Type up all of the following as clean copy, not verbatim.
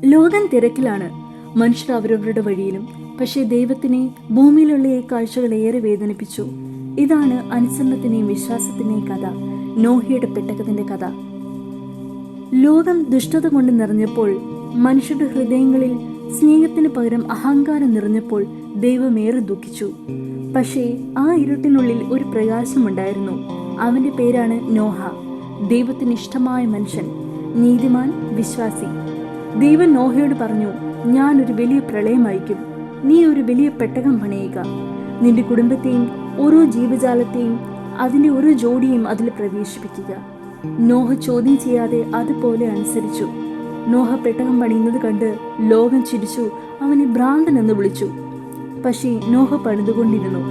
ലോകം തിരക്കിലാണ്. മനുഷ്യർ അവരവരുടെ വഴിയിലും. പക്ഷേ ദൈവത്തിനെ ഭൂമിയിലുള്ള ഈ കാഴ്ചകൾ ഏറെ വേദനിപ്പിച്ചു. ഇതാണ് അനുസരണത്തിന്റെയും വിശ്വാസത്തിന്റെയും കഥ, നോഹയുടെ പെട്ടകത്തിന്റെ കഥ. ലോകം ദുഷ്ടത കൊണ്ട് നിറഞ്ഞപ്പോൾ, മനുഷ്യരുടെ ഹൃദയങ്ങളിൽ സ്നേഹത്തിന് പകരം അഹങ്കാരം നിറഞ്ഞപ്പോൾ ദൈവം ഏറെ ദുഃഖിച്ചു. പക്ഷേ ആ ഇരുട്ടിനുള്ളിൽ ഒരു പ്രകാശമുണ്ടായിരുന്നു. അവന്റെ പേരാണ് നോഹ. ദൈവത്തിന് ഇഷ്ടമായ മനുഷ്യൻ, നീതിമാൻ, വിശ്വാസി. ദൈവം നോഹയോട് പറഞ്ഞു, ഞാൻ ഒരു വലിയ പ്രളയം അയക്കും. നീ ഒരു വലിയ പെട്ടകം പണിയുക. നിന്റെ കുടുംബത്തെയും ഓരോ ജീവജാലത്തെയും അതിന്റെ ഒരു ജോഡിയും അതിൽ പ്രവേശിപ്പിക്കുക. നോഹ ചോദ്യം ചെയ്യാതെ അതുപോലെ അനുസരിച്ചു. നോഹ പെട്ടകം പണിയുന്നത് കണ്ട് ലോകം ചിരിച്ചു, അവനെ ഭ്രാന്തൻ എന്ന് വിളിച്ചു. പക്ഷേ നോഹ പണിതുകൊണ്ടിരുന്നു.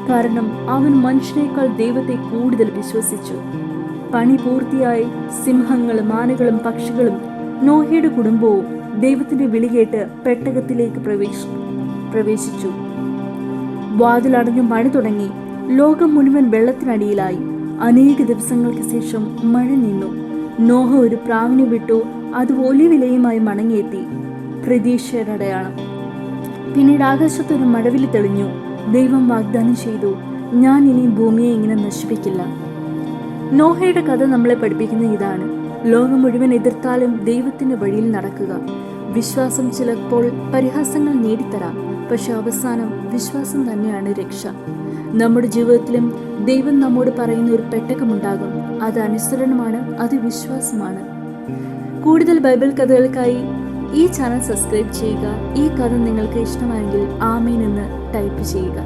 കാരണം അവൻ മനുഷ്യനേക്കാൾ ദൈവത്തെ കൂടുതൽ വിശ്വസിച്ചു. പണി പൂർത്തിയായി സിംഹങ്ങളും ആനകളും പക്ഷികളും നോഹയുടെ കുടുംബവും ദൈവത്തിന്റെ വിളി കേട്ട് പെട്ടകത്തിലേക്ക് പ്രവേശിച്ചു. വാതിലടഞ്ഞു മഴ തുടങ്ങി. ലോകം മുഴുവൻ വെള്ളത്തിനടിയിലായി. അനേക ദിവസങ്ങൾക്ക് ശേഷം മഴ നിന്നു. നോഹ ഒരു പ്രാവിനെ വിട്ടു. അത് ഒലിവിലയുമായി മടങ്ങിയെത്തി. പ്രതീക്ഷയുടെ അടയാളം. പിന്നീട് ആകാശത്തൊരു മഴവില് തെളിഞ്ഞു. ദൈവം വാഗ്ദാനം ചെയ്തു, ഞാൻ ഇനി ഭൂമിയെ ഇങ്ങനെ നശിപ്പിക്കില്ല. നോഹയുടെ കഥ നമ്മളെ പഠിപ്പിക്കുന്ന ഇതാണ്: ലോകം മുഴുവൻ എതിർത്താലും ദൈവത്തിന്റെ വഴിയിൽ നടക്കുക. വിശ്വാസം ചിലപ്പോൾ പരിഹാസങ്ങൾ നേടിത്തരാം, പക്ഷെ അവസാനം വിശ്വാസം തന്നെയാണ് രക്ഷ. നമ്മുടെ ജീവിതത്തിലും ദൈവം നമ്മോട് പറയുന്ന ഒരു പെട്ടകമുണ്ടാകും. അത് അനുസരണമാണ്, അത് വിശ്വാസമാണ്. കൂടുതൽ ബൈബിൾ കഥകൾക്കായി ഈ ചാനൽ സബ്സ്ക്രൈബ് ചെയ്യുക. ഈ കഥ നിങ്ങൾക്ക് ഇഷ്ടമായെങ്കിൽ ആമേൻ എന്ന് ടൈപ്പ് ചെയ്യുക.